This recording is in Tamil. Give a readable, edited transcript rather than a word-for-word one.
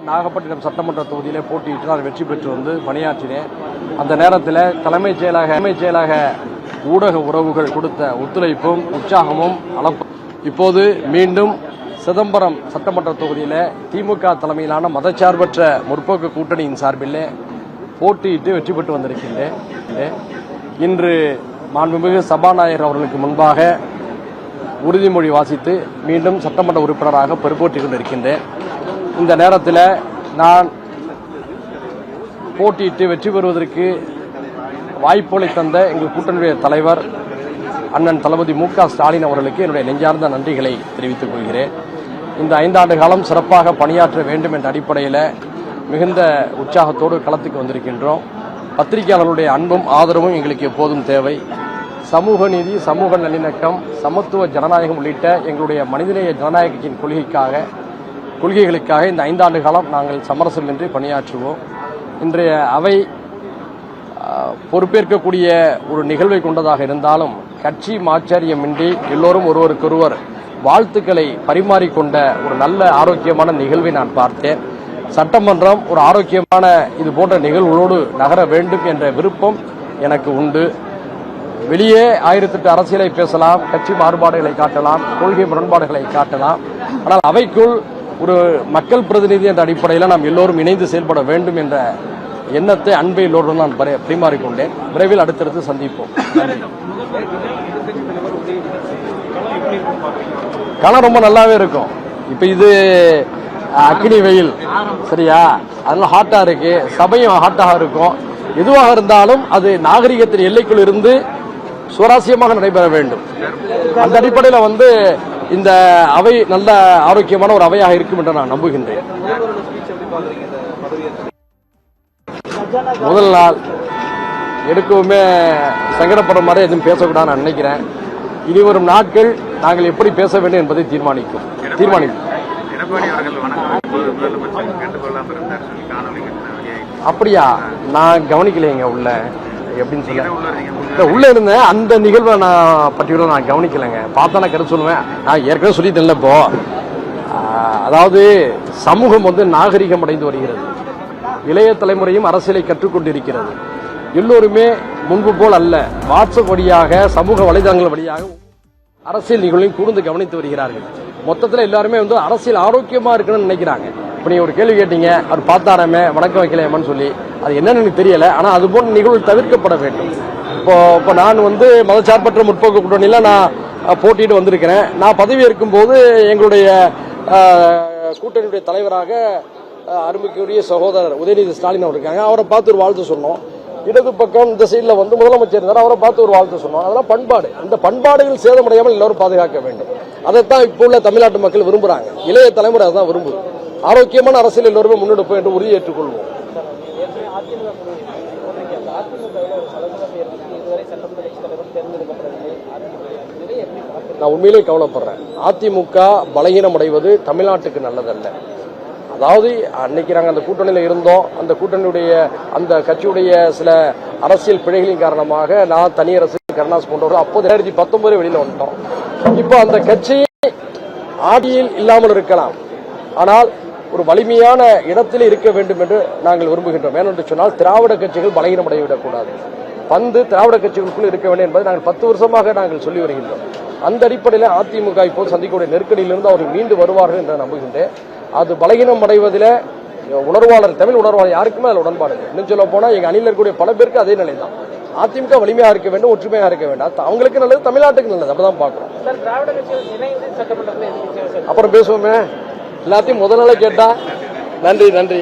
நாகப்பட்டினம் சட்டமன்ற தொகுதியிலே போட்டியிட்டு நான் வெற்றி பெற்று வந்து பணியாற்றினேன். அந்த நேரத்தில் தலைமைச் செயலாக ஊடக உறவுகள் கொடுத்த ஒத்துழைப்பும் உற்சாகமும் இப்போது மீண்டும் சிதம்பரம் சட்டமன்ற தொகுதியில் திமுக தலைமையிலான மதச்சார்பற்ற முற்போக்கு கூட்டணியின் சார்பில் போட்டியிட்டு வெற்றி பெற்று வந்திருக்கின்றேன். இன்று மாண்புமிகு சபாநாயகர் அவர்களுக்கு முன்பாக உறுதிமொழி வாசித்து மீண்டும் சட்டமன்ற உறுப்பினராக பொறுப்பேற்றுக் கொண்டிருக்கின்றேன். இந்த நேரத்தில் நான் போட்டியிட்டு வெற்றி பெறுவதற்கு வாய்ப்புகளை தந்த எங்கள் கூட்டணியுடைய தலைவர் அண்ணன் தளபதி மு.க. ஸ்டாலின் அவர்களுக்கு என்னுடைய நெஞ்சார்ந்த நன்றிகளை தெரிவித்துக் கொள்கிறேன். இந்த 5 ஆண்டு காலம் சிறப்பாக பணியாற்ற வேண்டும் என்ற அடிப்படையில் மிகுந்த உற்சாகத்தோடு களத்துக்கு வந்திருக்கின்றோம். பத்திரிகையாளர்களுடைய அன்பும் ஆதரவும் எங்களுக்கு எப்போதும் தேவை. சமூக நீதி, சமூக நல்லிணக்கம், சமத்துவ ஜனநாயகம் உள்ளிட்ட எங்களுடைய மனிதநேய ஜனநாயக கட்சியின் கொள்கைகளுக்காக இந்த 5 ஆண்டு காலம் நாங்கள் சமரசமின்றி பணியாற்றுவோம். இன்றைய அவை பொறுப்பேற்கக்கூடிய ஒரு நிகழ்வை கொண்டதாக இருந்தாலும் கட்சி மாச்சரியமின்றி எல்லோரும் ஒருவருக்கொருவர் வாழ்த்துக்களை பரிமாறிக்கொண்ட ஒரு நல்ல ஆரோக்கியமான நிகழ்வை நான் பார்த்தேன். சட்டமன்றம் ஒரு ஆரோக்கியமான இது போன்ற நிகழ்வுகளோடு நகர வேண்டும் என்ற விருப்பம் எனக்கு உண்டு. வெளியே 1008 அரசியலை பேசலாம், கட்சி மாறுபாடுகளை காட்டலாம், கொள்கை முரண்பாடுகளை காட்டலாம். ஆனால் அவைக்குள் ஒரு மக்கள் பிரதிநிதி என்ற அடிப்படையில் நாம் எல்லோரும் இணைந்து செயல்பட வேண்டும் என்ற எண்ணத்தை அன்பை எல்லோரும் நான் பரிமாறிக்கொண்டேன். விரைவில் அடுத்தடுத்து சந்திப்போம். களம் ரொம்ப நல்லாவே இருக்கும். இப்ப இது அக்னி வெயில் சரியா, அதெல்லாம் ஹாட்டா இருக்கு, சபையும் ஹாட்டாக இருக்கும். எதுவாக இருந்தாலும் அது நாகரிகத்தின் எல்லைக்குள் இருந்து சுவாரஸ்யமாக நடைபெற வேண்டும். அந்த அடிப்படையில் இந்த அவை நல்ல ஆரோக்கியமான ஒரு அவையாக இருக்கும் என்று நான் நம்புகின்றேன். முதல் நாள் எடுக்கவுமே சங்கடப்படுற மாதிரி எதுவும் பேசக்கூடாதுன்னு நான் நினைக்கிறேன். இனி வரும் நாட்கள் நாங்கள் எப்படி பேச வேண்டும் என்பதை தீர்மானிக்கும். அப்படியா? நான் கவனிக்கலைங்க உள்ள எப்படின்னு சொல்ல உள்ள இருந்தேன். அந்த நிகழ்வை நான் பற்றியோட நான் கவனிக்கலைங்க. பார்த்தா நான் கருத்து சொல்லுவேன். நான் ஏற்கனவே சொல்லிட்டேன்ல. இப்போ அதாவது சமூகம் நாகரிகம் அடைந்து வருகிறது. இளைய தலைமுறையும் அரசியலை கற்றுக்கொண்டிருக்கிறது. எல்லோருமே முன்பு போல் அல்ல, வாட்ஸ்அப் வழியாக சமூக வலைதளங்கள் வழியாக அரசியல் நிகழ்வையும் கூர்ந்து கவனித்து வருகிறார்கள். மொத்தத்தில் எல்லாருமே அரசியல் ஆரோக்கியமா இருக்கணும்னு நினைக்கிறாங்க. இப்ப நீங்க ஒரு கேள்வி கேட்டீங்க, அவர் பார்த்தாராமே வணக்கம் வைக்கலையாமன்னு சொல்லி, அது என்னன்னு எனக்கு தெரியல. ஆனா அது போன்ற நிகழ்வு தவிர்க்கப்பட வேண்டும். இப்போ நான் மதச்சார்பற்ற முற்போக்கு கூட்டணியில நான் போட்டிட்டு வந்திருக்கிறேன். நான் பதவி ஏற்கும் போது எங்களுடைய கூட்டணியுடைய தலைவராக அருமைக்குரிய சகோதரர் உதயநிதி ஸ்டாலின் அவர் இருக்காங்க. அவரை பார்த்து ஒரு வாழ்த்து சொன்னோம். இடது பக்கம் இந்த சைடில் முதலமைச்சர் இருந்தார். அவரை பார்த்து ஒரு வாழ்த்து சொன்னோம். அதெல்லாம் பண்பாடு. இந்த பண்பாடுகள் சேதமடையாமல் எல்லாரும் பாதுகாக்க வேண்டும். அதைத்தான் இப்போ உள்ள தமிழ்நாட்டு மக்கள் விரும்புறாங்க. இளைய தலைமுறை அதான் விரும்புது. ஆரோக்கியமான அரசியல் எல்லோருமே முன்னெடுப்போம் என்று உறுதி ஏற்றுக்கொள்வோம். நான் உண்மையிலே கவலைப்படுறேன். அதிமுக பலகீனம் அடைவது தமிழ்நாட்டுக்கு நல்லதல்ல. அதாவது அன்னைக்கு நாங்கள் அந்த கூட்டணியில் இருந்தோம். அந்த கூட்டணியுடைய அந்த கட்சியுடைய சில அரசியல் பிழைகளின் காரணமாக நான் தனியரசு கருணாஸ் போன்றவர்கள் அப்போது 2019 வெளியில வந்துட்டோம். இப்போ அந்த கட்சி ஆட்சியில் இல்லாமல் இருக்கலாம், ஆனால் ஒரு வலிமையான இடத்தில் இருக்க வேண்டும் என்று நாங்கள் விரும்புகின்றோம். ஏனென்று சொன்னால் திராவிட கட்சிகள் பலகீனம் அடையவிடக்கூடாது. திராவிட கட்சிகளுக்குள் இருக்க வேண்டும் என்பதை நாங்கள் 10 வருஷமாக நாங்கள் சொல்லி வருகின்றோம். அந்த அடிப்படையில் அதிமுக இப்போது சந்திக்கக்கூடிய நெருக்கடியிலிருந்து அவர்கள் மீண்டு வருவார்கள் என்று நம்புகின்றேன். அது பலகீனம் அடைவதில் உணர்வாளர், தமிழ் உணர்வாளர் யாருக்குமே அதில் உடன்பாடு. இன்னும் சொல்ல போனால் எங்கள் அணியில் இருக்கக்கூடிய பல பேருக்கு அதே நிலை தான். அதிமுக வலிமையாக இருக்க வேண்டும், ஒற்றுமையாக இருக்க வேண்டும். அவங்களுக்கு நல்லது, தமிழ்நாட்டுக்கு நல்லது. அப்பதான் பார்க்கிறோம். அப்புறம் பேசுவோமே. எல்லாத்தையும் முதல் நாளே கேட்டா. நன்றி.